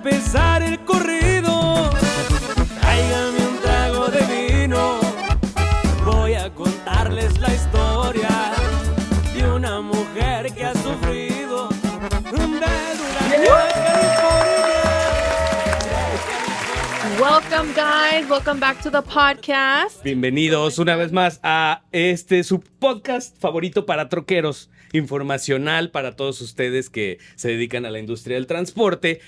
empezar el corrido. Tráigame un trago de vino. Voy a contarles la historia de una mujer que ha sufrido Welcome, guys. Welcome back to the podcast. Bienvenidos una vez más a su podcast favorito para troqueros, informacional para todos ustedes que se dedican a la industria del transporte.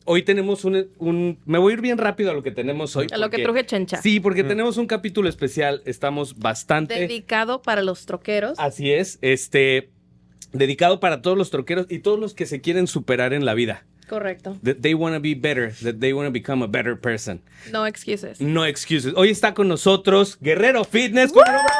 Hoy tenemos me voy a ir bien rápido a lo que tenemos hoy. A lo que truje chencha. Sí, porque tenemos un capítulo especial. Estamos bastante... dedicado para los troqueros. Así es, dedicado para todos los troqueros y todos los que se quieren superar en la vida. Correcto. That they want to be better, that they want to become a better person. No excuses. No excuses. Hoy está con nosotros Guerrero Fitness. Gracias.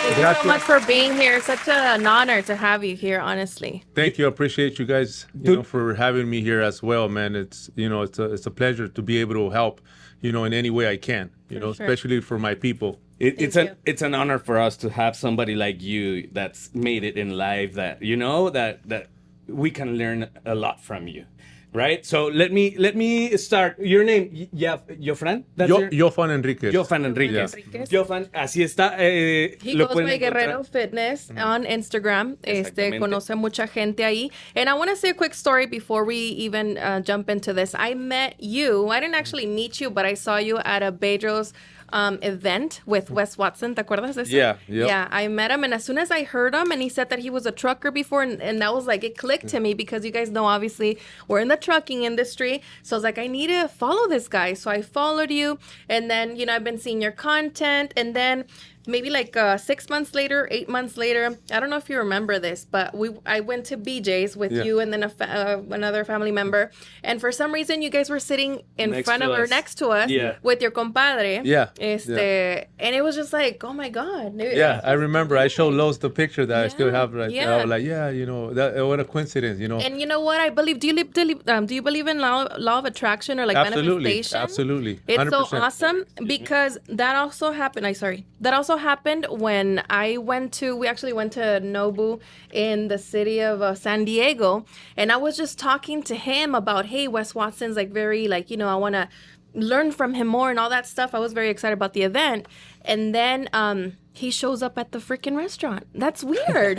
Thank you so much for being here. Such an honor to have you here, honestly. Thank you. I appreciate you guys, for having me here as well, man. It's a pleasure to be able to help, in any way I can, especially for my people. It's an honor for us to have somebody like you that's made it in life, that that we can learn a lot from you, right? So let me start. Your name, Jofran? Jofran Enriquez. Jofran Enriquez. Yeah. Jofran, así está. He goes by Guerrero Fitness on Instagram. Conoce mucha gente ahí. And I want to say a quick story before we even jump into this. I met you. I didn't actually meet you, but I saw you at a Bedros event with Wes Watson. ¿Te acuerdas de eso? Yeah, I met him, and as soon as I heard him, and he said that he was a trucker before, and that was like, it clicked to me, because you guys know, obviously, we're in the trucking industry, so I was like, I need to follow this guy, so I followed you, and then, I've been seeing your content, and then maybe like 6 months later, 8 months later, I don't know if you remember this, but I went to BJ's with you and then another family member, and for some reason you guys were sitting next to us with your compadre. And it was just like, oh my God. I remember. I showed Lowe's the picture that I still have right there. I was like, what a coincidence, And you know what? I believe, do you believe in law of attraction or like manifestation? Absolutely. It's 100%. so awesome because that also happened. That also happened when we actually went to Nobu in the city of San Diego, and I was just talking to him about, hey, Wes Watson's like very like, I want to learn from him more and all that stuff. I was very excited about the event, and then he shows up at the freaking restaurant. That's weird.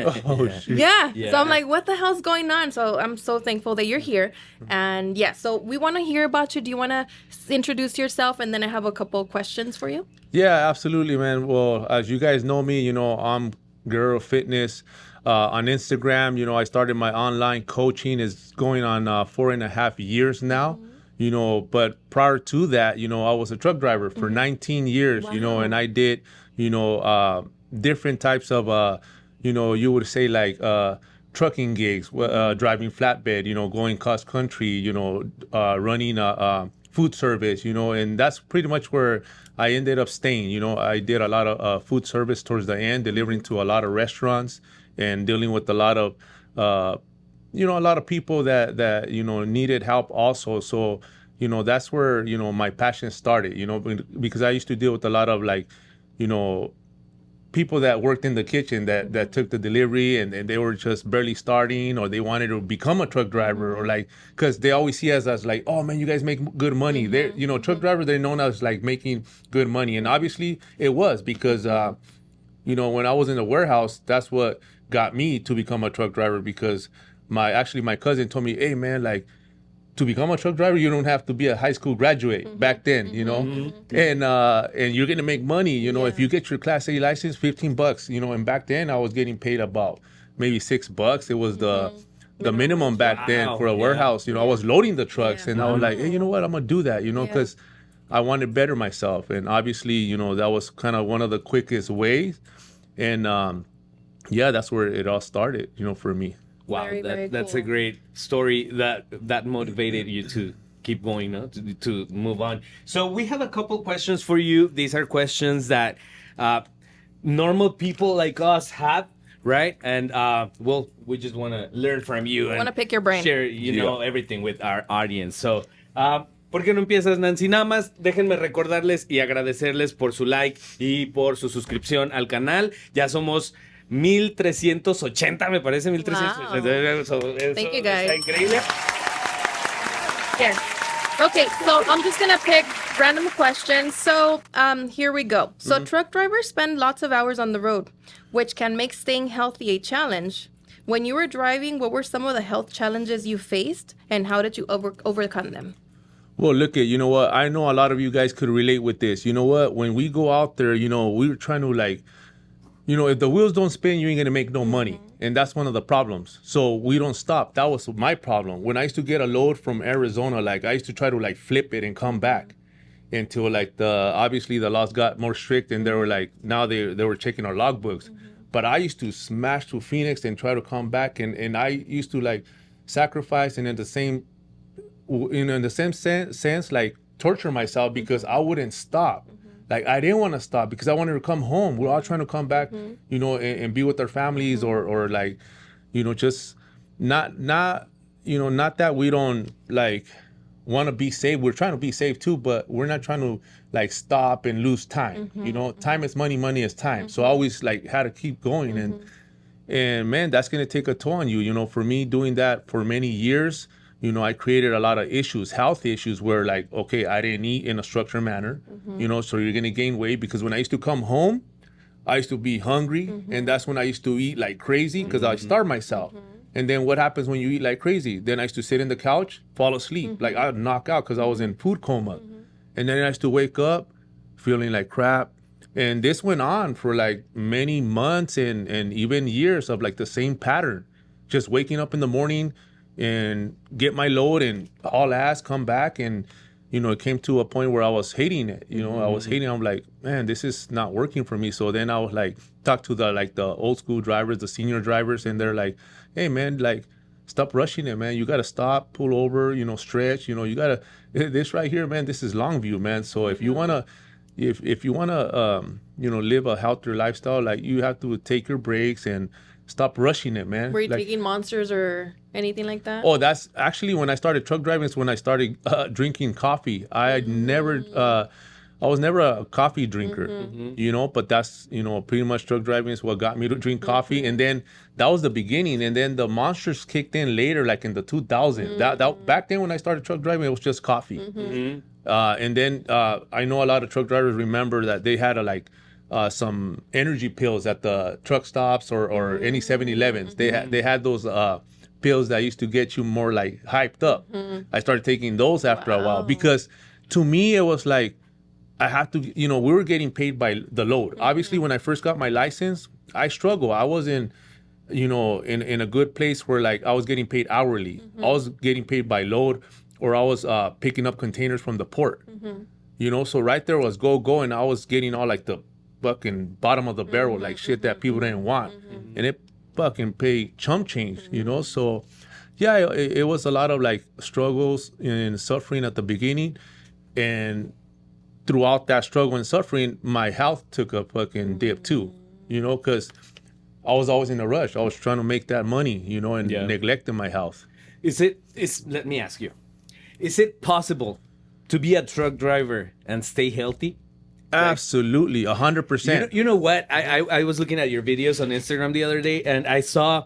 Yeah. So I'm like, what the hell's going on? So I'm so thankful that you're here. And so we want to hear about you. Do you want to introduce yourself? And then I have a couple of questions for you. Yeah, absolutely, man. Well, as you guys know me, I'm Guerrero Fitness. On Instagram, I started my online coaching. Is going on 4.5 years now. But prior to that, I was a truck driver for 19 years, Wow. and I did, different types of, you would say like trucking gigs, driving flatbed, going cross country, running food service, and that's pretty much where I ended up staying. I did a lot of food service towards the end, delivering to a lot of restaurants and dealing with a lot of, a lot of people that needed help also. So, that's where, my passion started, because I used to deal with a lot of like, people that worked in the kitchen that took the delivery and they were just barely starting, or they wanted to become a truck driver, or like, because they always see us as like, oh man, you guys make good money. They're, truck drivers, they're known as like making good money. And obviously it was because, when I was in the warehouse, that's what got me to become a truck driver, because my cousin told me, hey man, like, to become a truck driver, you don't have to be a high school graduate back then, and you're gonna make money, if you get your Class A license, $15, and back then I was getting paid about maybe $6. It was the minimum back then for a warehouse. I was loading the trucks, and I was like, hey, you know what, I'm gonna do that, because I wanted to better myself, and obviously, that was kind of one of the quickest ways, and that's where it all started, for me. Wow, that's a great story that motivated you to keep going, to move on. So we have a couple questions for you. These are questions that normal people like us have, right? And we just want to learn from you. Want to pick your brain. Share, everything with our audience. So, ¿por qué no empiezas, Nancy? Nada más déjenme recordarles y agradecerles por su like y por su suscripción al canal. Ya somos 1380, me parece, 1380. Thank you, guys. Está increíble. Yes. Okay, so I'm just gonna pick random questions. So here we go. So truck drivers spend lots of hours on the road, which can make staying healthy a challenge. When you were driving, what were some of the health challenges you faced, and how did you overcome them? Well, look at, you know what? I know a lot of you guys could relate with this. You know what? When we go out there, you know, we were trying to like, you know, if the wheels don't spin, you ain't gonna make no money. And that's one of the problems. So we don't stop. That was my problem. When I used to get a load from Arizona, like I used to try to like flip it and come back until like obviously the laws got more strict and they were like, now they were checking our logbooks. But I used to smash to Phoenix and try to come back. And I used to like sacrifice and in the same sense, like torture myself because I wouldn't stop. Like I didn't want to stop because I wanted to come home. We're all trying to come back, you know, and be with our families or like, you know, just not that we don't like want to be safe. We're trying to be safe too, but we're not trying to like stop and lose time. You know, time is money, money is time. So I always like had to keep going and man, that's going to take a toll on you. You know, for me doing that for many years, you know, I created a lot of issues, health issues where like, okay, I didn't eat in a structured manner, you know, so you're going to gain weight because when I used to come home, I used to be hungry. And that's when I used to eat like crazy because I starved myself. And then what happens when you eat like crazy? Then I used to sit in the couch, fall asleep. Like I'd knock out because I was in food coma. And then I used to wake up feeling like crap. And this went on for like many months and even years of like the same pattern. Just waking up in the morning and get my load and all ass come back. And, you know, it came to a point where I was hating it. You know, I was hating, I'm like, man, this is not working for me. So then I was like, talk to the old school drivers, the senior drivers. And they're like, hey man, like stop rushing it, man. You got to stop, pull over, you know, stretch, you know, you got to, this right here, man, this is Longview, man. So if you want to, if you want to, you know, live a healthier lifestyle, like you have to take your breaks and stop rushing it, man. Were you like, taking Monsters or anything like that? Oh, that's actually when I started truck driving. It's when I started drinking coffee. I was never a coffee drinker, you know, but that's, you know, pretty much truck driving is what got me to drink coffee. And then that was the beginning. And then the Monsters kicked in later, like in the 2000s. That back then when I started truck driving, it was just coffee. And then I know a lot of truck drivers remember that they had some energy pills at the truck stops or any 7-Elevens. They had those pills that used to get you more like hyped up. I started taking those after a while because to me it was like I have to, you know, we were getting paid by the load. Obviously, when I first got my license, I struggled. I wasn't, you know, in a good place where like I was getting paid hourly. I was getting paid by load or I was picking up containers from the port. You know, so right there was go, and I was getting all like the fucking bottom of the barrel, like shit that people didn't want. And it fucking paid chump change, you know? So yeah, it was a lot of like struggles and suffering at the beginning. And throughout that struggle and suffering, my health took a fucking dip too, you know, because I was always in a rush. I was trying to make that money, you know, and neglecting my health. Let me ask you, is it possible to be a truck driver and stay healthy? Absolutely, 100%. You know what? I was looking at your videos on Instagram the other day, and I saw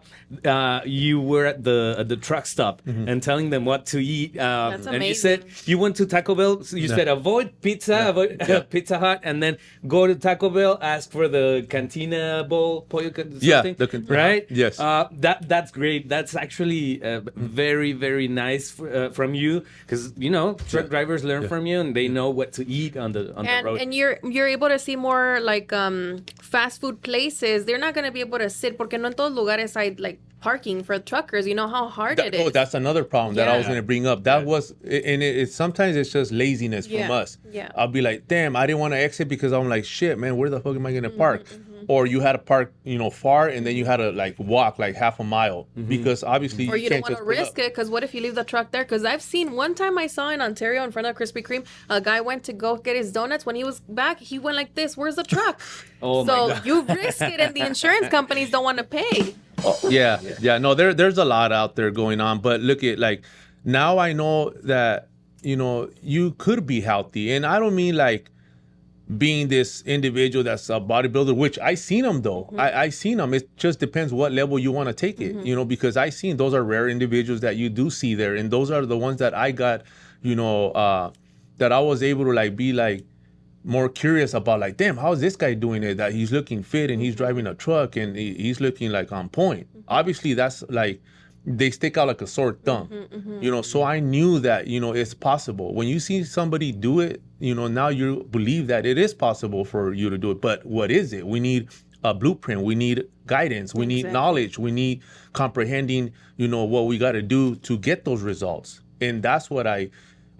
you were at the truck stop and telling them what to eat. That's amazing. And you said you went to Taco Bell. So you said avoid pizza, avoid Pizza Hut, and then go to Taco Bell, ask for the Cantina bowl, pollo, something. Right? Yes. That's great. That's actually very, very nice from you because you know truck drivers learn from you and they know what to eat on the road. And you're able to see more like fast food places. They're not going to be able to sit porque no en todos lugares hay like parking for truckers. You know how hard it is. Oh, that's another problem that I was going to bring up. That was, and it sometimes it's just laziness from us. Yeah. I'll be like, damn, I didn't want to exit because I'm like, shit, man, where the fuck am I going to park? Or you had to park, you know, far, and then you had to like walk like half a mile because obviously or you don't can't want just to risk it because what if you leave the truck there? Because I've seen one time I saw in Ontario in front of Krispy Kreme, a guy went to go get his donuts. When he was back, he went like this. Where's the truck? Oh, so my God. you risk it, and the insurance companies don't want to pay. Yeah. No, there's a lot out there going on, but look at like now I know that you know you could be healthy, and I don't mean like being this individual that's a bodybuilder, which I seen them though. I seen them. It just depends what level you want to take it, you know, because I seen those are rare individuals that you do see there. And those are the ones that I got, you know, that I was able to like be like more curious about, like, damn, how is this guy doing it? That he's looking fit and he's driving a truck and he's looking like on point. Obviously that's like, they stick out like a sore thumb, you know, so I knew that, you know, it's possible. When you see somebody do it, you know, now you believe that it is possible for you to do it. But what is it? We need a blueprint. We need guidance. We need knowledge. We need comprehending, you know, what we got to do to get those results. And that's what I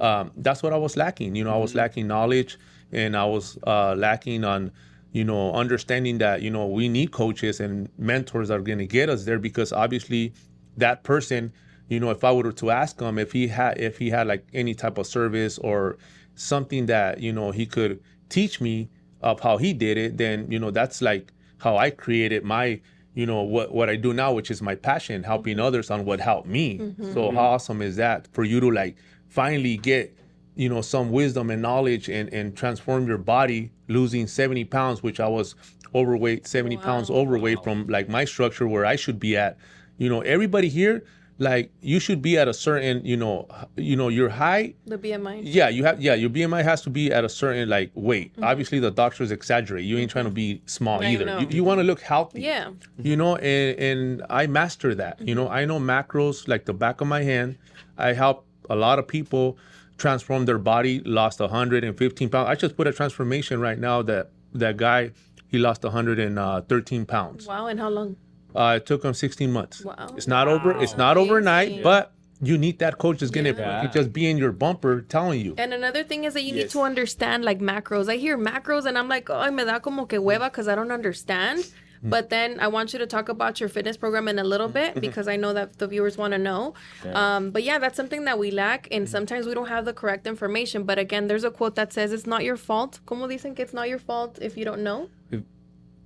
was lacking. You know, I was lacking knowledge, and I was lacking on, you know, understanding that, you know, we need coaches and mentors that are going to get us there, because obviously that person, you know, if I were to ask him if he had like any type of service or something that, you know, he could teach me of how he did it, then, you know, that's like how I created my, you know, what I do now, which is my passion, helping others on what helped me. So how awesome is that for you to like finally get, you know, some wisdom and knowledge and transform your body, losing 70 pounds, which I was overweight, 70 pounds overweight from like my structure where I should be at. You know, everybody here, like, you should be at a certain, you know, your height. The BMI. Yeah, your BMI has to be at a certain like weight. Obviously, the doctors exaggerate. You ain't trying to be small either. You want to look healthy. Yeah. You know, and I master that. You know, I know macros like the back of my hand. I help a lot of people transform their body, lost 115 pounds. I just put a transformation right now that guy, he lost 113 pounds. Wow, and how long? It took him 16 months. Wow. It's not over. It's not overnight, but you need that coach that's going to just be in your bumper telling you. And another thing is that you need to understand like macros. I hear macros and I'm like, oh, me da como que hueva because I don't understand. But then I want you to talk about your fitness program in a little bit because I know that the viewers want to know. But yeah, that's something that we lack. And sometimes we don't have the correct information. But again, there's a quote that says it's not your fault. ¿Cómo dicen que it's not your fault if you don't know?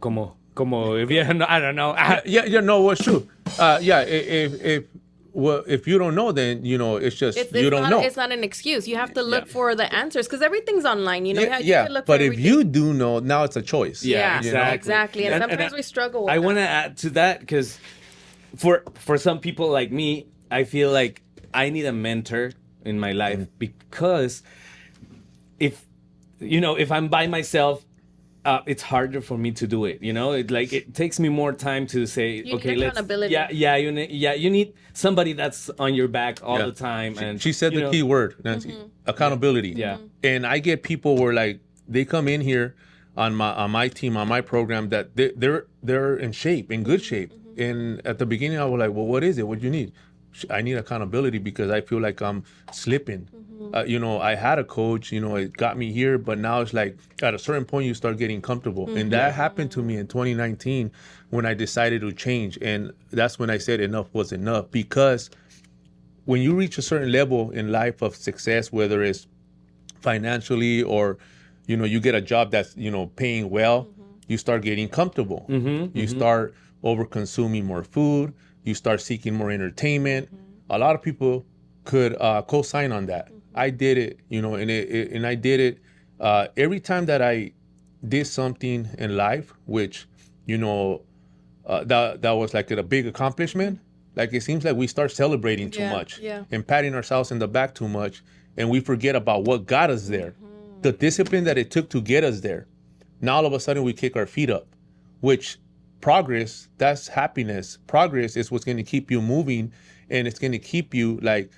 Como if you know, I don't know. Yeah, you know what's true. If you don't know, then you know it's just you don't know. It's not an excuse. You have to look for the answers because everything's online. You know, you can look but for if you do know, now it's a choice. Yeah, exactly. And sometimes we struggle with I want to add to that because for some people like me, I feel like I need a mentor in my life because if I'm by myself, it's harder for me to do it. You know, it takes me more time to say, you okay, need accountability. You need somebody that's on your back all the time. And she said the key word, Nancy, accountability. Yeah. And I get people where like they come in here on my team, on my program, that they're in shape, in good shape. And at the beginning, I was like, well, what is it? What do you need? I need accountability because I feel like I'm slipping. You know, I had a coach, you know, it got me here, but now it's like at a certain point you start getting comfortable. And that happened to me in 2019 when I decided to change. And that's when I said enough was enough, because when you reach a certain level in life of success, whether it's financially or, you know, you get a job that's, you know, paying well, you start getting comfortable. You start over consuming more food. You start seeking more entertainment. A lot of people could co-sign on that. I did it, you know, and I did it every time that I did something in life, which, you know, that was like a big accomplishment. Like it seems like we start celebrating too much and patting ourselves in the back too much, and we forget about what got us there, the discipline that it took to get us there. Now all of a sudden we kick our feet up, which progress, that's happiness. Progress is what's going to keep you moving, and it's going to keep you like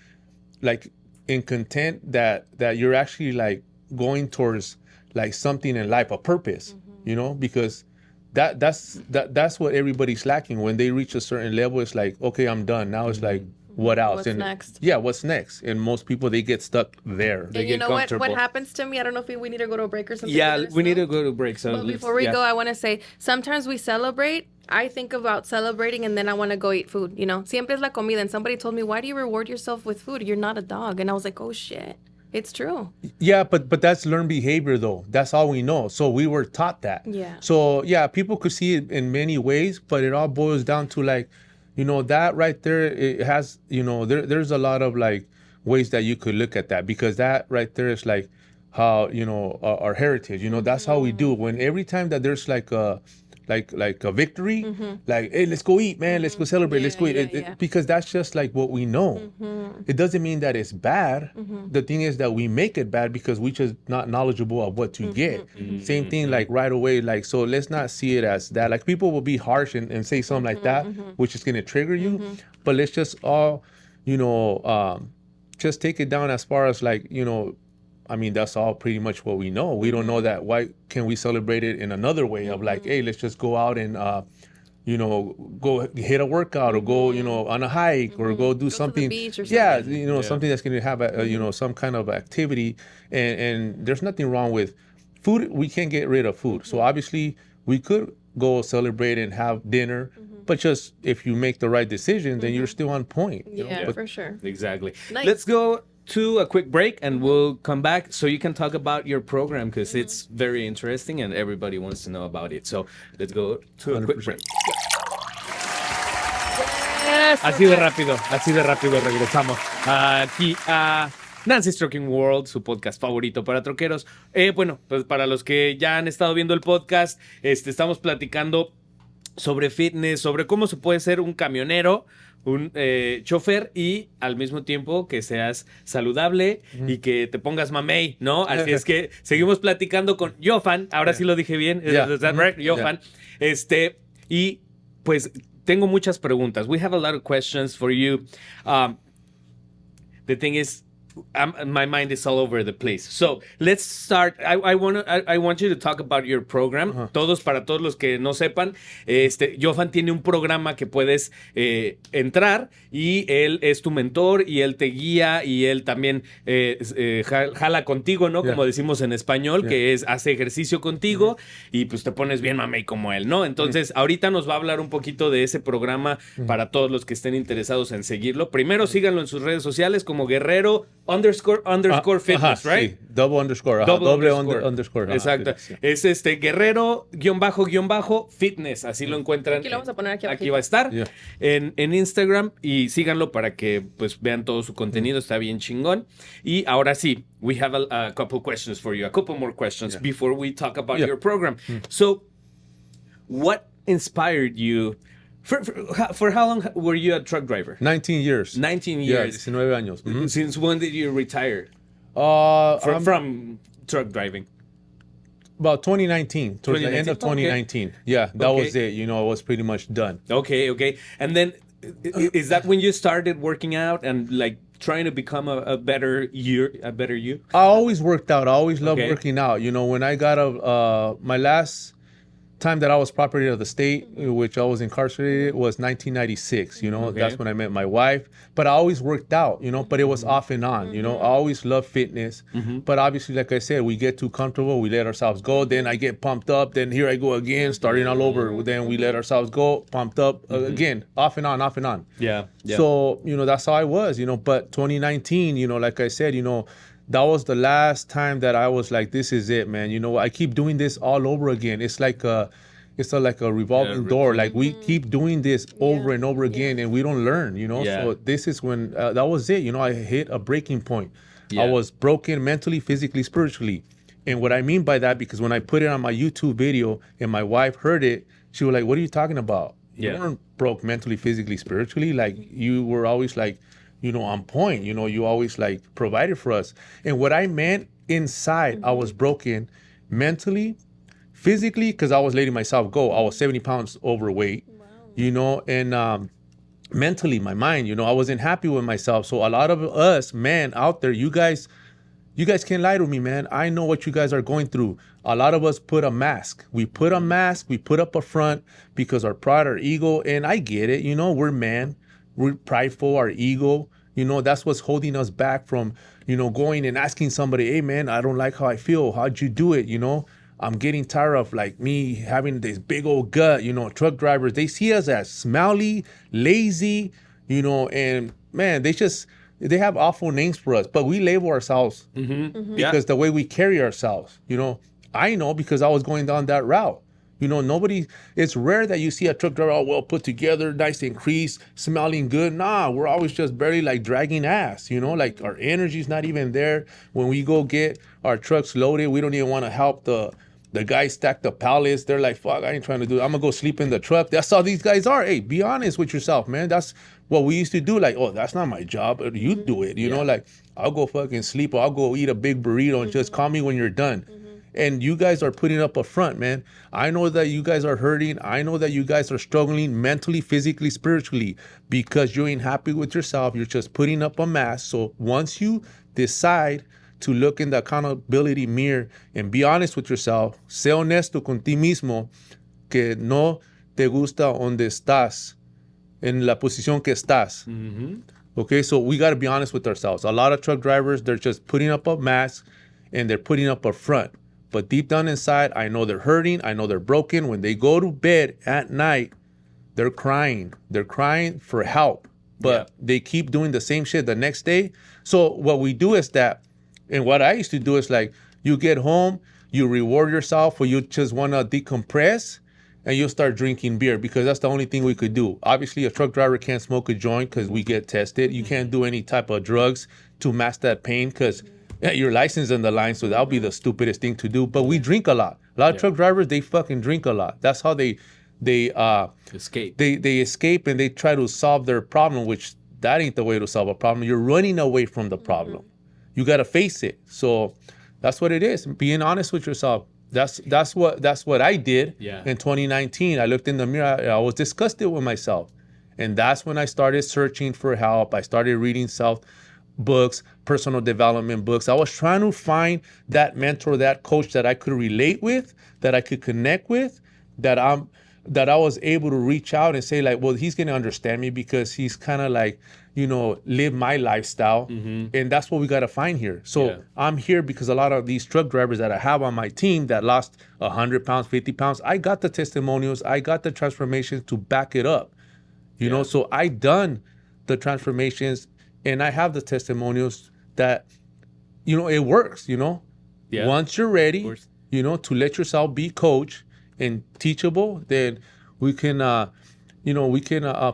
in content that you're actually like going towards like something in life, a purpose, you know, because that's what everybody's lacking. When they reach a certain level, it's like, okay, I'm done. Now it's like, what else? What's next? Yeah, what's next? And most people, they get stuck there. They and get you know comfortable. what happens to me? I don't know if we need to go to a break or something. Yeah, we need to go to a break. So but before we go, I want to say, sometimes we celebrate. I think about celebrating and then I want to go eat food, you know. Siempre es la comida. And somebody told me, why do you reward yourself with food? You're not a dog. And I was like, oh, shit. It's true. Yeah, but that's learned behavior, though. That's all we know. So we were taught that. Yeah. So, yeah, people could see it in many ways, but it all boils down to, like, you know, that right there, it has, you know, there's a lot of, like, ways that you could look at that, because that right there is, like, our heritage. That's how we do. When every time that there's like a victory, like, hey, let's go eat, man, let's go celebrate, let's go eat. Because that's just like what we know. It doesn't mean that it's bad. The thing is that we make it bad because we just not knowledgeable of what to get. Same thing, like right away, like, so let's not see it as that. Like, people will be harsh and say something like that, which is going to trigger you. But let's just all, just take it down as far as like, I mean, that's all pretty much what we know. We don't know that. Why can we celebrate it in another way of like, hey, let's just go out and, go hit a workout or go, on a hike or go do something. To the beach or something. Something that's going to have some kind of activity. And there's nothing wrong with food. We can't get rid of food. So obviously we could go celebrate and have dinner. But just if you make the right decision, then you're still on point. For sure. Exactly. Nice. Let's go to a quick break and we'll come back so you can talk about your program because it's very interesting and everybody wants to know about it. So let's go to a quick break. Yes, Así de rápido regresamos aquí a Nancy's Trucking World, su podcast favorito para troqueros. Bueno, pues para los que ya han estado viendo el podcast, estamos platicando sobre fitness, sobre cómo se puede ser un camionero, un chofer y al mismo tiempo que seas saludable y que te pongas mamey, ¿no? Así es que seguimos platicando con Johan, ahora sí lo dije bien, ¿is that right? Johan. Y pues tengo muchas preguntas. We have a lot of questions for you. The thing is, my mind is all over the place. So let's start. I want you to talk about your program. Todos, para todos los que no sepan, Johan tiene un programa que puedes entrar y él es tu mentor y él te guía y él también jala contigo, ¿no? Como decimos en español, que es hace ejercicio contigo y pues te pones bien mamey como él, ¿no? Entonces ahorita nos va a hablar un poquito de ese programa para todos los que estén interesados en seguirlo. Primero síganlo en sus redes sociales como Guerrero __ fitness, right? Sí, double underscore. Underscore. Exacto. Fitness, Es Guerrero _ fitness. Así lo encuentran. Aquí lo vamos a poner aquí va a estar en Instagram y síganlo para que pues vean todo su contenido. Está bien chingón. Y ahora sí, we have a couple questions for you. A couple more questions before we talk about your program. So, what inspired you? For how long were you a truck driver? 19 years. 19 years. 19 años. Since when did you retire from truck driving? About 2019, towards the end of 2019. Okay. Yeah, that was it. It was pretty much done. Okay. And then, is that when you started working out and like trying to become a better you? I always worked out. I always loved working out. When I got my last time that I was property of the state, which I was incarcerated, was 1996. That's when I met my wife. But I always worked out, but it was off and on. I always loved fitness. But obviously, like I said, we get too comfortable, we let ourselves go. Then I get pumped up. Then here I go again, starting all over. Then we let ourselves go, pumped up again, off and on. Yeah. So, that's how I was, But 2019, like I said, that was the last time that I was like, this is it, man. I keep doing this all over again. It's like a revolving door. Like we keep doing this over and over again and we don't learn, So this is when, that was it. I hit a breaking point. I was broken mentally, physically, spiritually. And what I mean by that, because when I put it on my YouTube video and my wife heard it, she was like, what are you talking about? You weren't broke mentally, physically, spiritually. Like you were always like, on point, you always like provided for us. And what I meant inside, I was broken mentally, physically, because I was letting myself go. I was 70 pounds overweight, and mentally, my mind, I wasn't happy with myself. So a lot of us, men out there, you guys can't lie to me, man. I know what you guys are going through. A lot of us put a mask. We put a mask, we put up a front because our pride, our ego, and I get it, we're men. We're prideful, our ego, that's what's holding us back from, going and asking somebody, hey, man, I don't like how I feel. How'd you do it? I'm getting tired of like me having this big old gut, truck drivers, they see us as smelly, lazy, and man, they have awful names for us, but we label ourselves because the way we carry ourselves, I know because I was going down that route. You know, it's rare that you see a truck driver all well put together, nice and creased, smelling good. Nah, we're always just barely like dragging ass, you know, like our energy's not even there. When we go get our trucks loaded, we don't even want to help the guys stack the pallets. They're like, fuck, I ain't trying to do it. I'm gonna go sleep in the truck. That's how these guys are. Hey, be honest with yourself, man. That's what we used to do. Like, oh, that's not my job. You do it, you know, like I'll go fucking sleep or I'll go eat a big burrito and just call me when you're done. And you guys are putting up a front, man. I know that you guys are hurting. I know that you guys are struggling mentally, physically, spiritually, because you ain't happy with yourself. You're just putting up a mask. So once you decide to look in the accountability mirror and be honest with yourself, sé honesto con ti mismo, que no te gusta donde estás, en la posición que estás. Okay, so we got to be honest with ourselves. A lot of truck drivers, they're just putting up a mask and they're putting up a front. But deep down inside, I know they're hurting. I know they're broken. When they go to bed at night, they're crying. They're crying for help. But they keep doing the same shit the next day. So what we do is that, and what I used to do is like, you get home, you reward yourself, or you just want to decompress, and you start drinking beer because that's the only thing we could do. Obviously, a truck driver can't smoke a joint because we get tested. You can't do any type of drugs to mask that pain because your license on the line, so that'll be the stupidest thing to do. But we drink a lot. A lot of truck drivers, they fucking drink a lot. That's how they escape. They escape and they try to solve their problem, which that ain't the way to solve a problem. You're running away from the problem. You got to face it. So that's what it is. Being honest with yourself. That's what I did in 2019. I looked in the mirror. I was disgusted with myself. And that's when I started searching for help. I started reading books, personal development books. I was trying to find that mentor, that coach that I could relate with, that I could connect with, that I was able to reach out and say like, well, he's going to understand me because he's kind of like, you know, live my lifestyle. And that's what we got to find here. So I'm here because a lot of these truck drivers that I have on my team that lost 100 pounds, 50 pounds, I got the testimonials, I got the transformations to back it up. You know, so I done the transformations and I have the testimonials that, you know, it works, you know. Once you're ready, you know, to let yourself be coached and teachable, then we can,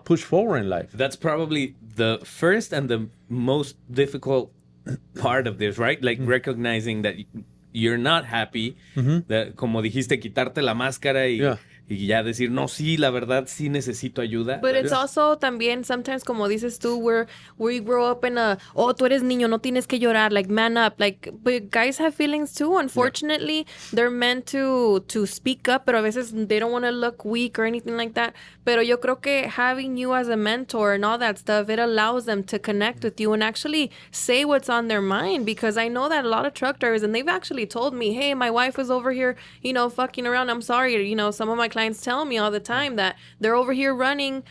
push forward in life. That's probably the first and the most difficult part of this, right? Like recognizing that you're not happy, that como dijiste, quitarte la máscara y ya decir, no, sí, la verdad, sí necesito ayuda. But it's also también sometimes, como dices tú, we grow up in a, oh, tú eres niño, no tienes que llorar, like, man up. Like, but guys have feelings too. Unfortunately, they're meant to speak up, pero a veces they don't want to look weak or anything like that. Pero yo creo que having you as a mentor and all that stuff, it allows them to connect with you and actually say what's on their mind. Because I know that a lot of truck drivers, and they've actually told me, hey, my wife was over here, you know, fucking around. I'm sorry. You know, some of my clients tell me all the time that they're over here running,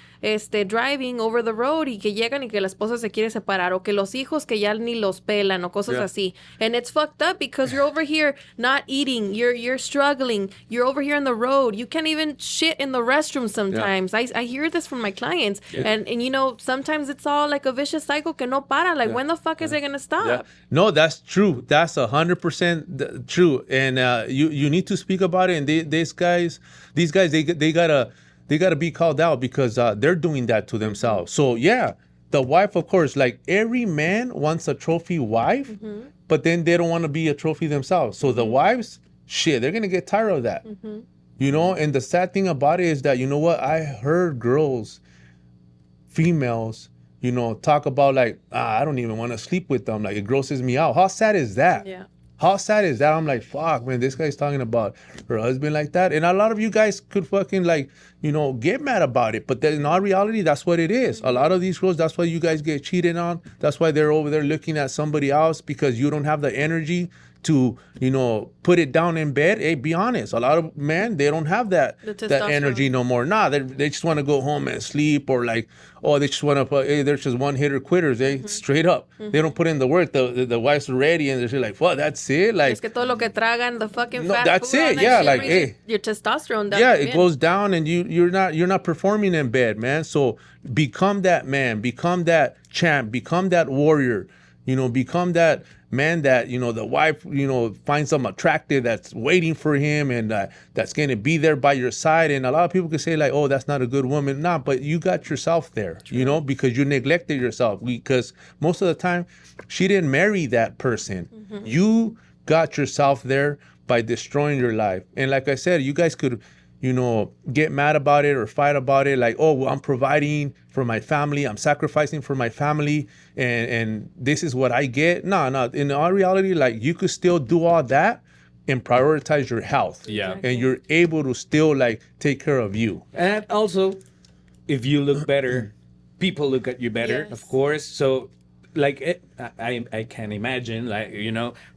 driving over the road y que llegan y que la esposa se quiere separar o que los hijos que ya ni los pelan o cosas así. And it's fucked up because you're over here not eating, you're struggling, you're over here on the road. You can't even shit in the restroom sometimes. I hear this from my clients. And you know, sometimes it's all like a vicious cycle que no para. Like, when the fuck is it going to stop? No, that's true. That's 100% true. And you need to speak about it. And these guys, they gotta be called out because they're doing that to themselves. So the wife, of course, like every man wants a trophy wife, but then they don't want to be a trophy themselves. So the wives, shit, they're gonna get tired of that. You know, and the sad thing about it is that, you know what, I heard females, you know, talk about like, I don't even want to sleep with them. Like, it grosses me out. How sad is that? How sad is that? I'm like, fuck, man, this guy's talking about her husband like that. And a lot of you guys could fucking like, you know, get mad about it. But in all reality, that's what it is. A lot of these girls, that's why you guys get cheated on. That's why they're over there looking at somebody else because you don't have the energy to, you know, put it down in bed. Hey, be honest. A lot of men, they don't have that energy no more. Nah, they just want to go home and sleep, or like, oh, they just want to, hey, they're just one-hitter quitters. Straight up. They don't put in the work. The wife's ready, and they're just like, well, that's it. Like, es que todo lo que tragan, the fucking fast that's food, it. Yeah, like, hey, your testosterone down. Yeah, it goes down, and you're not performing in bed, man. So become that man, become that champ, become that warrior. Become that man that, the wife, finds some attractive, that's waiting for him, and that's going to be there by your side. And a lot of people can say like, oh, that's not a good woman. Nah, but you got yourself there, because you neglected yourself. Because most of the time, she didn't marry that person. You got yourself there by destroying your life. And like I said, you guys could, get mad about it or fight about it. Like, oh, well, I'm providing for my family. I'm sacrificing for my family. And this is what I get. No. In all reality, like, you could still do all that and prioritize your health. Yeah. Exactly. And you're able to still, like, take care of you. And also, if you look better, people look at you better, Yes. of course. So, like, I can imagine, like,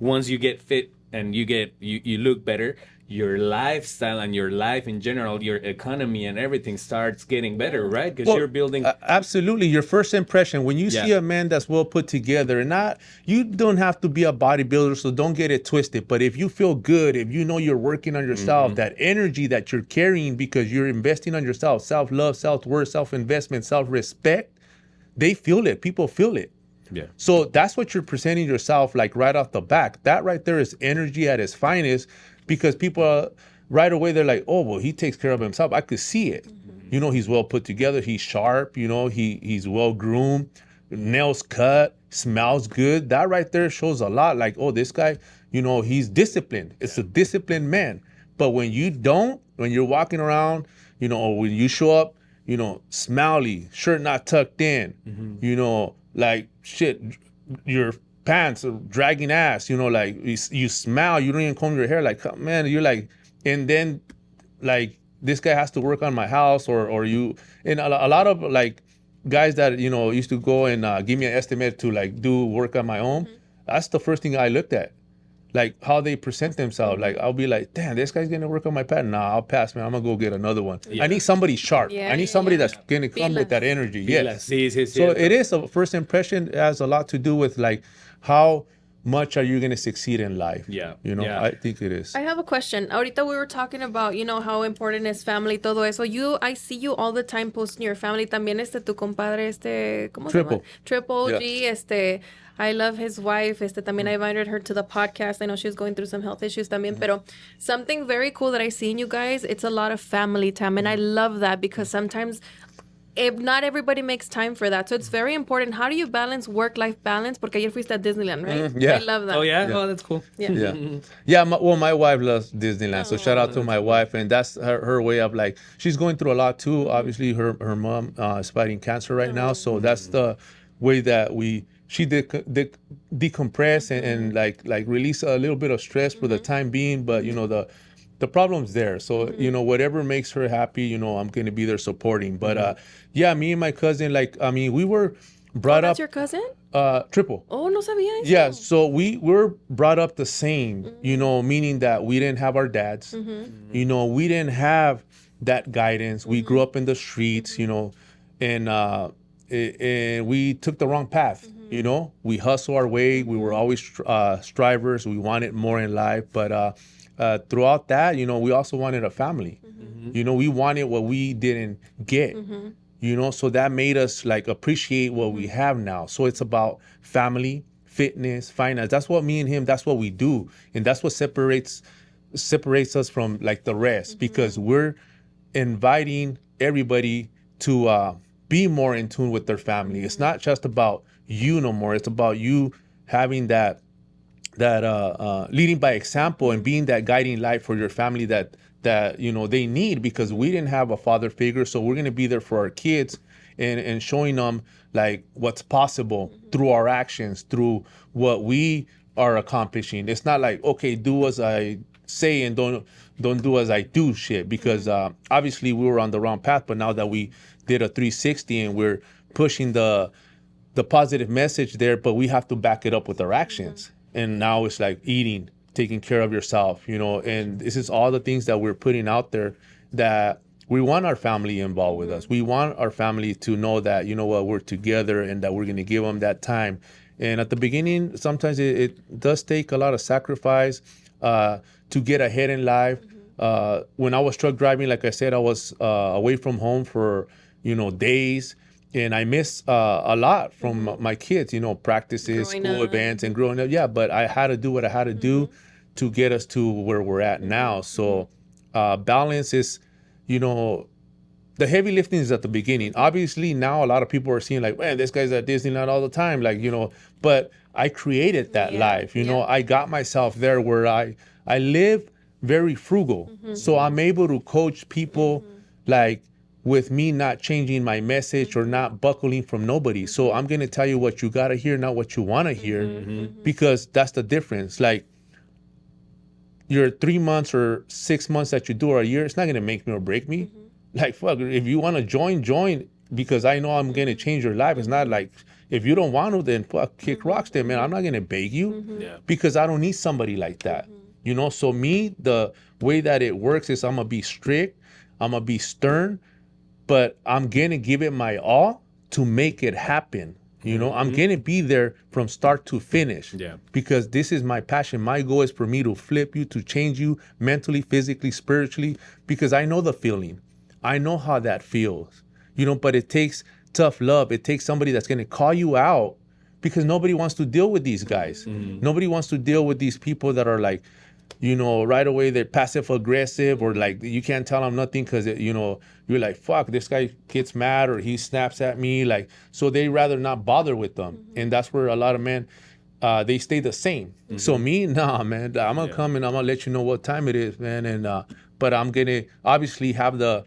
once you get fit and you look better, your lifestyle and your life in general, your economy and everything starts getting better, right? Because you're building. Absolutely. Your first impression, when you see a man that's well put together, you don't have to be a bodybuilder, so don't get it twisted. But if you feel good, if you know you're working on yourself, that energy that you're carrying because you're investing on yourself, self-love, self-worth, self-investment, self-respect, they feel it. People feel it. Yeah. So that's what you're presenting yourself like right off the back. That right there is energy at its finest, because people right away, they're like, oh, well, he takes care of himself. I could see it. He's well put together. He's sharp. He's well groomed, nails cut, smells good. That right there shows a lot. Like, oh, this guy, he's disciplined. It's a disciplined man. But when you don't, when you're walking around, or when you show up, smelly, shirt not tucked in, like shit, your pants are dragging ass, like you smell, you don't even comb your hair, like, man, you're like, and then like this guy has to work on my house, or you, and a lot of like guys that used to go and give me an estimate to like do work on my own. That's the first thing I looked at, like how they present themselves. Like, I'll be like, damn, this guy's gonna work on my pad. Nah, I'll pass, man. I'm gonna go get another one. I need somebody sharp. I need somebody that's gonna come with that energy. Yes. So it is a first impression. It has a lot to do with like how much are you gonna succeed in life. I think it is. I have a question. Ahorita we were talking about, how important is family, todo eso. I see you all the time posting your family. También tu compadre, ¿cómo se llama? Triple G, I love his wife. También I invited her to the podcast. I know she's going through some health issues también. Pero something very cool that I see in you guys, it's a lot of family time. And I love that, because sometimes not everybody makes time for that. So it's very important. How do you balance work-life balance? Porque ayer fuiste a Disneyland, right? Yeah. I love that. Oh, yeah? Oh, that's cool. Yeah. My wife loves Disneyland. So shout out to my wife. And that's her way of like, she's going through a lot too. Obviously, her mom is fighting cancer right now. So that's the way that she decompress and like release a little bit of stress for the time being. But, the problem's there. So, whatever makes her happy, I'm going to be there supporting. But, me and my cousin, we were brought up. That's your cousin? Triple. Oh, no sabía eso. Yeah, so we were brought up the same, meaning that we didn't have our dads. We didn't have that guidance. We grew up in the streets, and we took the wrong path. We hustle our way. We were always strivers. We wanted more in life. But throughout that, we also wanted a family. We wanted what we didn't get. So that made us like appreciate what we have now. So it's about family, fitness, finance. That's what me and him, that's what we do. And that's what separates us from like the rest, because we're inviting everybody to be more in tune with their family. It's not just about you no more. It's about you having that leading by example and being that guiding light for your family that they need, because we didn't have a father figure. So we're going to be there for our kids and showing them like what's possible through our actions, through what we are accomplishing. It's not like, okay, do as I say and don't do as I do shit, because obviously we were on the wrong path. But now that we did a 360 and we're pushing the positive message there, but we have to back it up with our actions. And now it's like eating, taking care of yourself, and this is all the things that we're putting out there, that we want our family involved with us. We want our family to know that, we're together and that we're going to give them that time. And at the beginning, sometimes it does take a lot of sacrifice to get ahead in life. When I was truck driving, like I said, I was away from home for, days. and I miss a lot from my kids, you know, practices, Growing school up. events, and growing up. Yeah, but I had to do what I had to do to get us to where we're at now. So balance is, you know, the heavy lifting is at the beginning. Obviously, now a lot of people are seeing like, man, this guy's at Disneyland all the time. Like, you know, but I created that life. You know, I got myself there where I live very frugal. So I'm able to coach people like with me not changing my message or not buckling from nobody. So I'm going to tell you what you got to hear, not what you want to hear, because that's the difference. Like, your 3 months or 6 months that you do or a year, it's not going to make me or break me. Like, fuck, if you want to join, because I know I'm going to change your life. It's not like, if you don't want to, then fuck, kick rocks then, man. I'm not going to beg you because I don't need somebody like that. You know, so me, the way that it works is I'm going to be strict, I'm going to be stern, but I'm going to give it my all to make it happen. You know, I'm going to be there from start to finish because this is my passion. My goal is for me to flip you, to change you mentally, physically, spiritually, because I know the feeling. I know how that feels, you know, but it takes tough love. It takes somebody that's going to call you out because nobody wants to deal with these guys. Nobody wants to deal with these people that are like, you know, right away they're passive aggressive or like you can't tell them nothing because, you know, you're like, fuck, this guy gets mad or he snaps at me. Like, so they rather not bother with them. And that's where a lot of men, they stay the same. So me, nah, man, I'm going to come and I'm going to let you know what time it is, man. And, but I'm going to obviously have the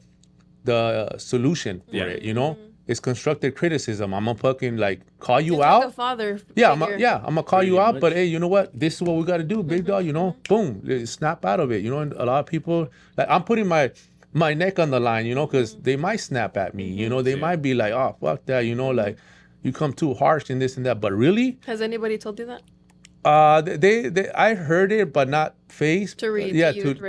solution for it, you know? It's constructive criticism. I'm gonna fucking like call you out. Like a father. I'm gonna call you out. But hey, you know what? This is what we gotta do, big dog. You know, boom, snap out of it. You know, and a lot of people like I'm putting my neck on the line. You know, because they might snap at me. You know, they might be like, oh fuck that. You know, like you come too harsh and this and that. But really, has anybody told you that? They I heard it, but not face. To read,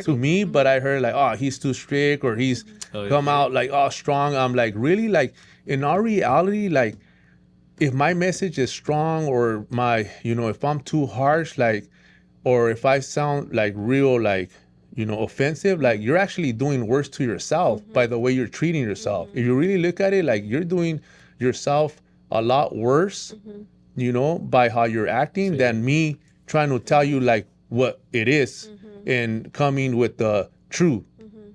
to me. But I heard like, oh, he's too strict, or he's come out like, oh, strong. I'm like, really, like. In our reality, like, if my message is strong or my, you know, if I'm too harsh, like, or if I sound like real, like, you know, offensive, like you're actually doing worse to yourself by the way you're treating yourself. If you really look at it, like you're doing yourself a lot worse, you know, by how you're acting than me trying to tell you like what it is and coming with the truth,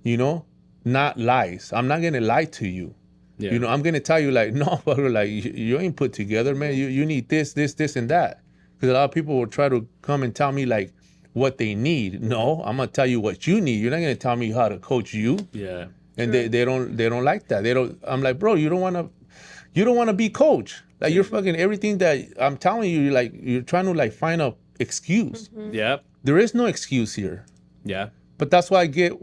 you know, not lies. I'm not going to lie to you. Yeah. You know, I'm going to tell you like, no, but like you ain't put together, man. You need this, and that. Because a lot of people will try to come and tell me like what they need. No, I'm going to tell you what you need. You're not going to tell me how to coach you. Yeah. And they don't like that. They don't. I'm like, bro, you don't want to be coach. Like you're fucking everything that I'm telling you, like you're trying to like find a excuse. Yeah. There is no excuse here. Yeah. But that's why I get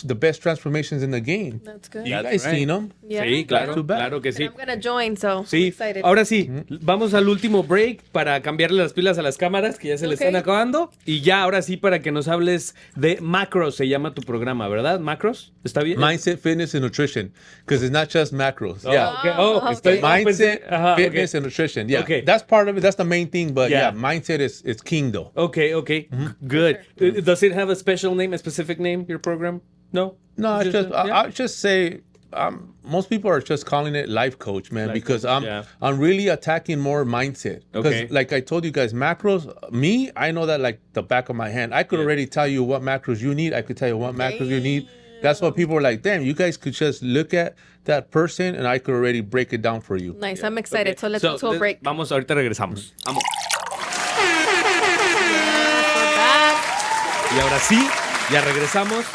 the best transformations in the game. That's good. You guys seen them? Yeah. Sí, claro, claro que sí. I'm gonna join, so sí. I'm excited. Ahora sí, vamos al último break para cambiarle las pilas a las cámaras que ya se le están acabando. Y ya, ahora sí, para que nos hables de macros, se llama tu programa, ¿verdad? ¿Macros? ¿Está bien? Mindset, fitness, and nutrition. Because it's not just macros. Oh, yeah. Okay. It's the mindset, fitness, and nutrition. Yeah. Okay. That's part of it. That's the main thing. But yeah, mindset is king though. Okay. Good. Sure. Does it have a special name, a specific name, your program? No, I'll just say most people are just calling it life coach, man, because I'm really attacking more mindset. Because like I told you guys, macros, me, I know that like the back of my hand. I could already tell you what macros you need. I could tell you what macros you need. That's what people are like, damn, you guys could just look at that person and I could already break it down for you. Nice, I'm excited. So let's go to a break. Vamos, ahorita regresamos. Vamos. Y ahora sí, ya regresamos.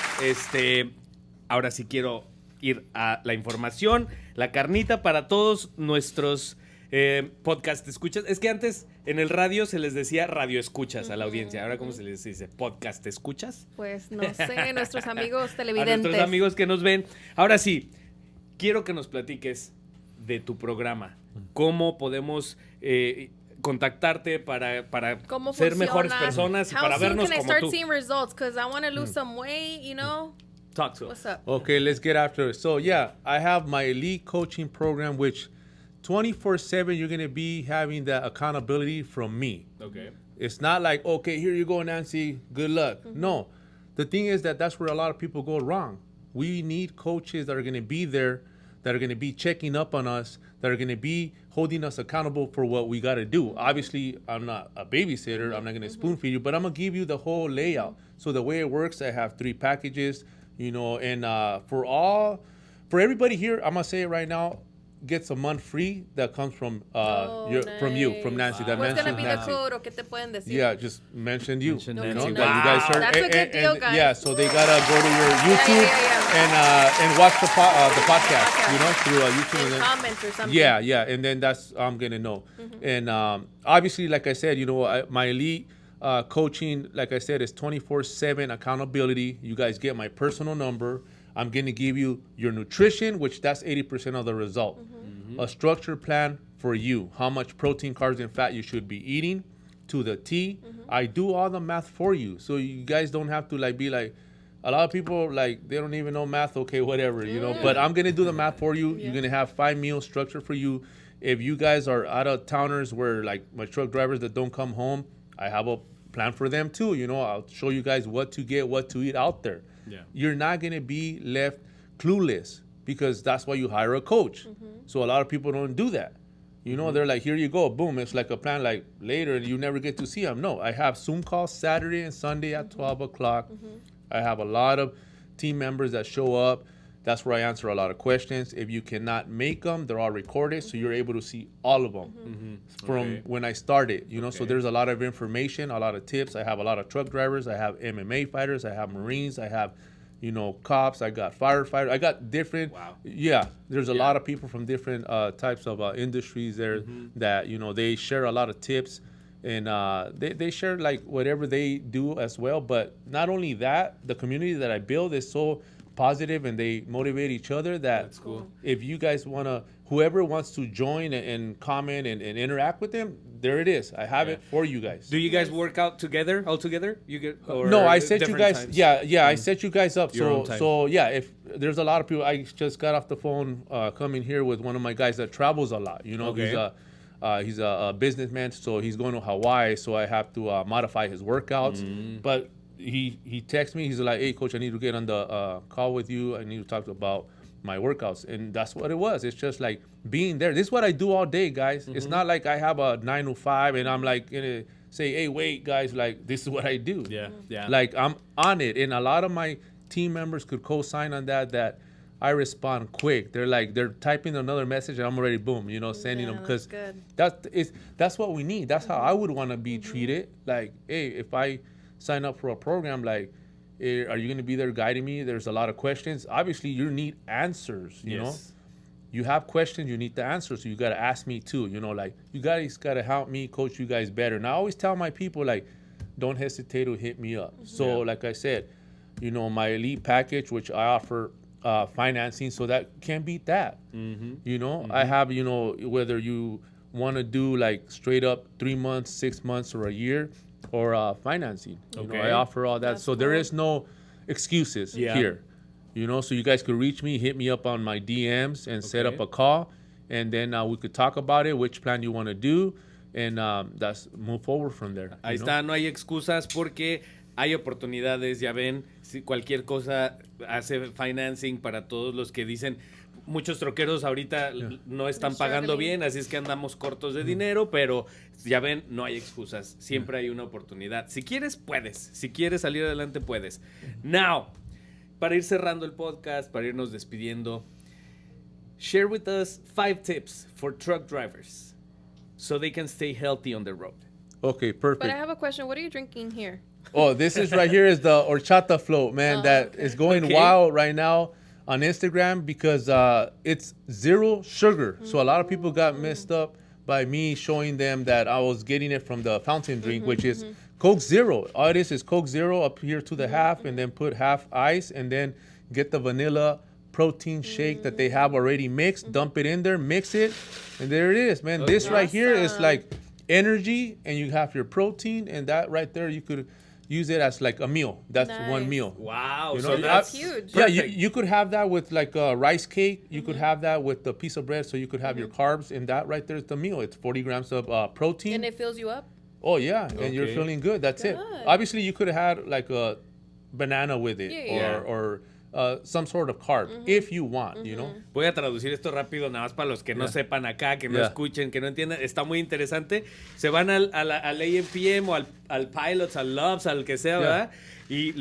Ahora sí quiero ir a la información, la carnita para todos nuestros podcast escuchas. Es que antes en el radio se les decía radio escuchas a la audiencia. Ahora, ¿cómo se les dice? ¿Podcast escuchas? Pues no sé, nuestros amigos televidentes. A nuestros amigos que nos ven. Ahora sí, quiero que nos platiques de tu programa. ¿Cómo podemos contactarte para ser mejores personas y para vernos como tú? How soon can I start seeing results? Because I want to lose some weight, you know? Talk to us. What's up? Okay, let's get after it. So yeah, I have my elite coaching program, which 24/7 you're going to be having that accountability from me. Okay. It's not like, okay, here you go, Nancy, good luck. No. The thing is that's where a lot of people go wrong. We need coaches that are going to be there, that are going to be checking up on us, that are going to be holding us accountable for what we got to do. Obviously, I'm not a babysitter. I'm not going to spoon feed you, but I'm going to give you the whole layout. So the way it works, I have 3 packages, and for everybody here, I'm going to say it right now, gets a month free that comes from from you, from Nancy. That What's gonna mentions be Nancy. the code, or qué te pueden decir? Yeah, just mentioned you. Mention You Nancy. know, that you guys are, That's a good deal, guys. Yeah, so they gotta go to your YouTube and watch the podcast. Through YouTube. And And then, comments or something. yeah, and then that's I'm gonna know. And obviously, like I said, my elite coaching, like I said, is 24/7 accountability. You guys get my personal number. I'm going to give you your nutrition, which that's 80% of the result. A structured plan for you, how much protein, carbs, and fat you should be eating to the T. I do all the math for you. So you guys don't have to be like, a lot of people, they don't even know math. Okay, whatever, but I'm going to do the math for you. You're going to have 5 meals structured for you. If you guys are out of towners where my truck drivers that don't come home, I have a plan for them too. I'll show you guys what to get, what to eat out there. Yeah. You're not going to be left clueless because that's why you hire a coach. So a lot of people don't do that. They're like, here you go, boom. It's like a plan later and you never get to see them. No, I have Zoom calls Saturday and Sunday at 12 o'clock. I have a lot of team members that show up. That's where I answer a lot of questions. If you cannot make them, they're all recorded, so you're able to see all of them from when I started. So there's a lot of information, a lot of tips. I have a lot of truck drivers. I have MMA fighters. I have Marines. I have, cops. I got firefighters. I got different. Wow. Yeah, there's a lot of people from different types of industries there that they share a lot of tips, and they share whatever they do as well. But not only that, the community that I build is so positive and they motivate each other that's cool. If you guys whoever wants to join and comment and interact with them, there it is. I have it for you guys. Do you guys work out all together? You get no, I set you guys times? I set you guys up. So if there's a lot of people, I just got off the phone coming here with one of my guys that travels a lot. He's a businessman, so he's going to Hawaii, so I have to modify his workouts. But he texts me. He's like, "Hey, coach, I need to get on the call with you. I need to talk about my workouts." And that's what it was. It's just like being there. This is what I do all day, guys. It's not like I have a 9 to 5 and I'm gonna say, "Hey, wait, guys, this is what I do." Yeah. I'm on it, and a lot of my team members could co-sign on that I respond quick. They're typing another message and I'm already sending them, because that's what we need. That's how I would want to be treated. Hey, if I sign up for a program, are you going to be there guiding me? There's a lot of questions. Obviously, you need answers, you know? You have questions, you need the answers, so you got to ask me too, you guys got to help me coach you guys better. And I always tell my people, don't hesitate to hit me up. So like I said, my elite package, which I offer financing, so that can't beat that. I have, whether you want to do straight up 3 months, 6 months, or a year, or financing. I offer all that. That's so cool. There is no excuses here. So you guys could reach me, hit me up on my DMs and set up a call, and then we could talk about it, which plan you want to do, and that's move forward from there. Ahí está, no hay excusas porque hay oportunidades, ya ven, si cualquier cosa hace financing para todos los que dicen. Muchos troqueros ahorita no están pagando bien, así es que andamos cortos de dinero, pero ya ven, no hay excusas. Siempre hay una oportunidad. Si quieres, puedes. Si quieres salir adelante, puedes. Now, para ir cerrando el podcast, para irnos despidiendo, share with us 5 tips for truck drivers so they can stay healthy on the road. Okay, perfect. But I have a question. What are you drinking here? Oh, this is right here is the horchata float, man, that is going wild right now on Instagram because it's 0 sugar. So a lot of people got messed up by me showing them that I was getting it from the fountain drink, which is Coke Zero. All it is Coke Zero up here to the half, and then put half ice, and then get the vanilla protein shake that they have already mixed, dump it in there, mix it, and there it is, man. Okay. This right here is energy, and you have your protein, and that right there you could use it as a meal. That's one meal. Wow. So that's huge. Yeah, you could have that with a rice cake. You could have that with a piece of bread, so you could have your carbs, and that right there is the meal. It's 40 grams of protein. And it fills you up? Oh, yeah, and you're feeling good. That's it. Obviously, you could have had a banana with it, or some sort of carb if you want, you know. Voy a traducir esto rápido, nada más para los que no sepan acá, que no escuchen, que no entiendan. Está muy interesante. Se van al AMPM o al Pilots, al Loves, al que sea, ¿verdad? Y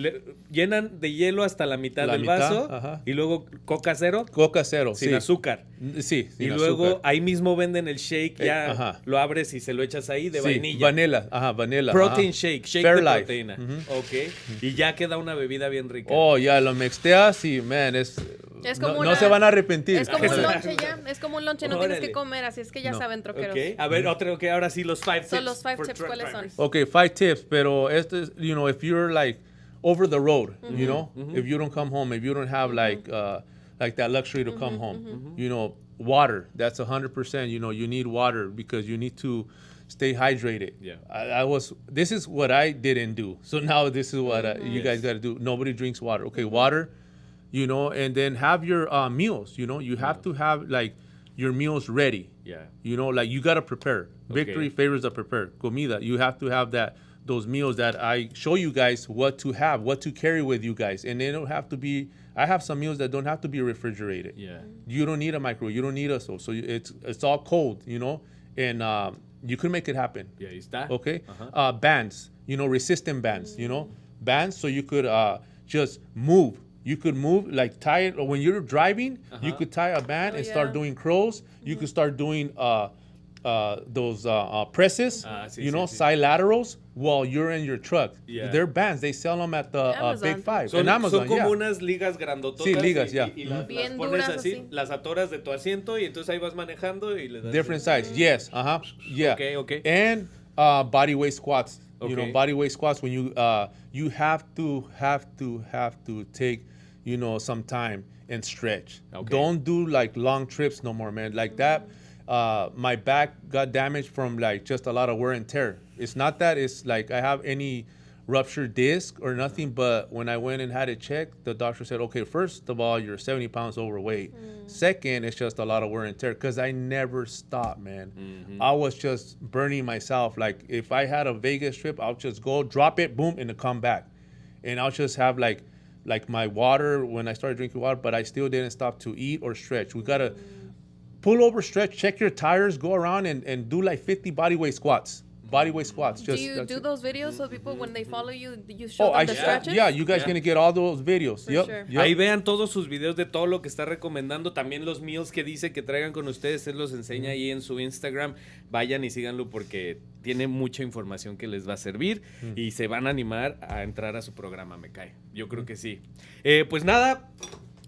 llenan de hielo hasta la mitad del vaso. Y luego Coca cero. Coca cero, sin azúcar. Sí, sin y luego azúcar. Ahí mismo venden el shake, ya lo abres y se lo echas ahí de vainilla. Vanilla. Protein shake Fair de life. Proteína. Y ya queda una bebida bien rica. Oh, ya lo mixteas y, man, es como no se van a arrepentir. Es como un lonche ya. Es como un lonche, no tienes que comer, así es que ya saben, troqueros. A ver, ahora sí, los 5 tips. Son los 5 tips, ¿cuáles son? 5 tips, pero este es, you know, if you're like over the road, you know, if you don't come home, if you don't have like that luxury to come home, you know, water, that's 100%, you know, you need water because you need to stay hydrated. This is what I didn't do. So now this is what you guys got to do. Nobody drinks water. Okay, water, you know, and then have your meals, you know, you have to have like your meals ready. You know, like you got to prepare. Victory favors the prepared. Comida, you have to have those meals that I show you guys what to have, what to carry with you guys. And they don't have to be, I have some meals that don't have to be refrigerated. You don't need a microwave, you don't need a stove. So it's all cold, you know, and you can make it happen. Okay? Bands, you know, resistant bands, you know, bands so you could just move. You could move, like tie it, or when you're driving, you could tie a band and start doing curls. You could start doing those presses, side laterals while you're in your truck. They're bands. They sell them at the Big Five. En Amazon, son como unas ligas grandototas. Sí, ligas, y las pones así, las atoras de tu asiento y entonces ahí vas manejando y le das. Different size, yes, yeah. Okay. And body weight squats. You know, body weight squats when you have to take, you know, some time and stretch. Don't do like long trips no more, man. Like that. My back got damaged from like just a lot of wear and tear. It's not that it's like I have any ruptured disc or nothing, but when I went and had it checked, the doctor said, okay, first of all, you're 70 pounds overweight. Second, it's just a lot of wear and tear because I never stopped, man. I was just burning myself. Like if I had a Vegas trip, I'll just go drop it, boom, and come back. And I'll just have like my water when I started drinking water, but I still didn't stop to eat or stretch. We got to pull over, stretch, check your tires, go around and do like 50 body weight squats. Do you do those videos so people, when they follow you, you show them the stretches? Yeah, you guys gonna get all those videos. Sure. Ahí vean todos sus videos de todo lo que está recomendando. También los meals que dice que traigan con ustedes, él los enseña ahí en su Instagram. Vayan y síganlo porque tiene mucha información que les va a servir y se van a animar a entrar a su programa, me cae. Yo creo que sí. Pues nada.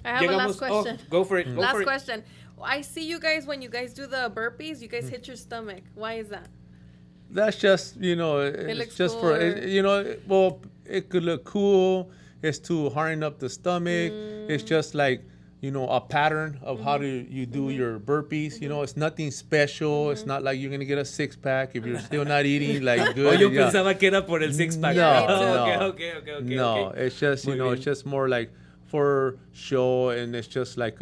I have a last question. Go for it. Last question. I see you guys, when you guys do the burpees, you guys hit your stomach. Why is that? That's just, you know, it's just cool, you know, well, it could look cool. It's to harden up the stomach. It's just like, you know, a pattern of how you do your burpees. You know, it's nothing special. It's not like you're going to get a six-pack if you're still not eating like good. Yo pensaba que era por el six-pack. No. Okay. No, it's just, you know, it's just more like for show, and it's just like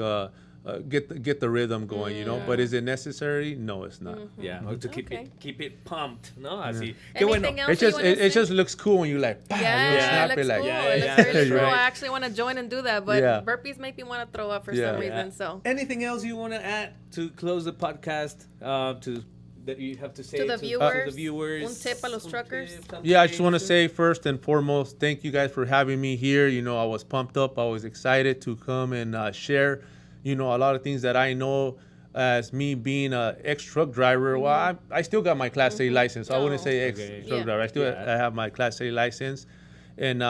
get the rhythm going, you know. But is it necessary? No, it's not. To keep it pumped, ¿no? Así. Qué bueno. It just looks cool when you like, it snap looks it like. Cool. It looks really cool. Right. I actually want to join and do that, but burpees make me want to throw up for some reason. So. Anything else you want to add to close the podcast? That you have to say to the viewers? Un tip a los truckers? I just want to say first and foremost, thank you guys for having me here. You know, I was pumped up. I was excited to come and share, you know, a lot of things that I know as me being an ex-truck driver. Well, I still got my Class A license. So I wouldn't say ex-truck driver. I have my Class A license. And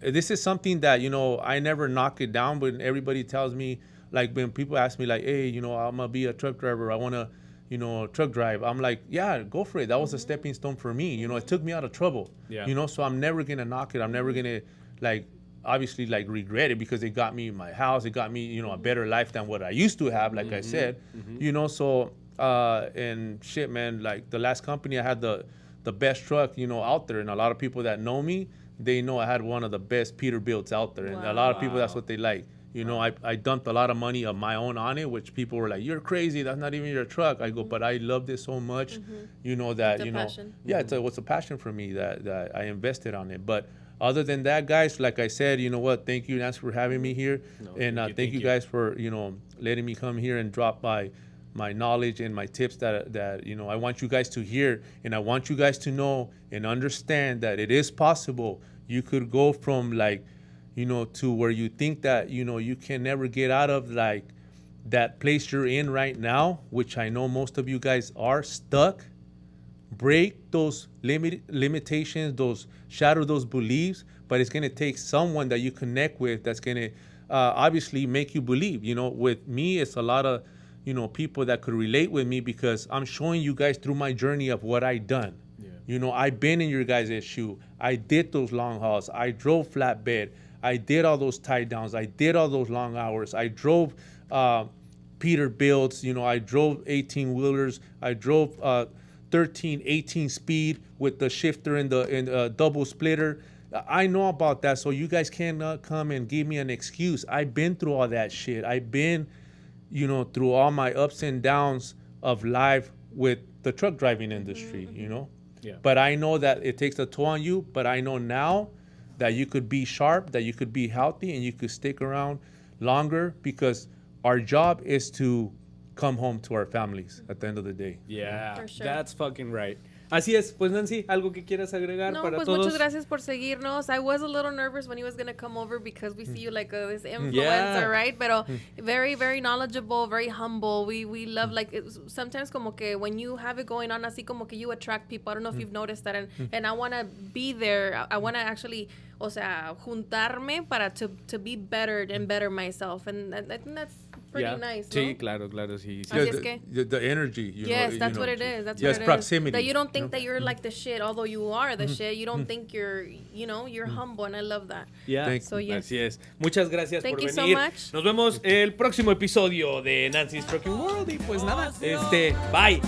this is something that, you know, I never knock it down, but everybody tells me, like when people ask me like, hey, you know, I'm going to be a truck driver. I want to, you know, truck drive. I'm like, yeah, go for it. That was a stepping stone for me. You know, it took me out of trouble. You know, so I'm never going to knock it. I'm never going to, like, obviously, like, regret it because it got me my house. It got me, you know, a better life than what I used to have, like I said. You know, so, and shit, man, like, the last company I had the best truck, you know, out there. And a lot of people that know me, they know I had one of the best Peterbilts out there. And a lot of people, that's what they like. You know, I dumped a lot of money of my own on it, which people were like, you're crazy. That's not even your truck. I go, but I loved it so much, you know, that, it's you know. Passion. Yeah, it was a passion for me that I invested on it. But Other than that, guys, like I said, you know what? Thank you, Nancy, for having me here. And thank you guys for, you know, letting me come here and drop my knowledge and my tips that, you know, I want you guys to hear. And I want you guys to know and understand that it is possible. You could go from like, you know, to where you think that, you know, you can never get out of like that place you're in right now, which I know most of you guys are stuck. Break those limitations, shatter those beliefs, but it's going to take someone that you connect with that's going to obviously make you believe. You know, with me, it's a lot of, you know, people that could relate with me because I'm showing you guys through my journey of what I done. Yeah. You know, I've been in your guys' shoe. I did those long hauls. I drove flatbed. I did all those tie downs. I did all those long hours. I drove Peterbilts. You know, I drove 18-wheelers. I drove 13, 18 speed with the shifter and the double splitter. I know about that, so you guys cannot come and give me an excuse. I've been through all that shit. I've been, you know, through all my ups and downs of life with the truck driving industry, you know? Yeah. But I know that it takes a toll on you, but I know now that you could be sharp, that you could be healthy, and you could stick around longer because our job is to come home to our families at the end of the day. Yeah, sure. That's fucking right. Así es, pues Nancy, ¿algo que quieras agregar para pues todos? Muchas gracias por seguirnos. I was a little nervous when he was going to come over because we see you like this influencer, right? Pero very, very knowledgeable, very humble. We love, like, sometimes como que when you have it going on, así como que you attract people. I don't know if you've noticed that. And I want to be there. I want to actually, o sea, juntarme para to be better and better myself. And I think that's pretty nice, ¿no? Sí, claro, sí. Así es que, the energy, yes, that's what it is. That's what it proximity. Is. That you don't think that you're like the shit, although you are the shit. You don't think you're, you know, you're humble, and I love that. Yeah, so, yes. Así es. Muchas gracias por venir. Thank you so much. Nos vemos el próximo episodio de Nancy's Trucking World y pues nada, bye.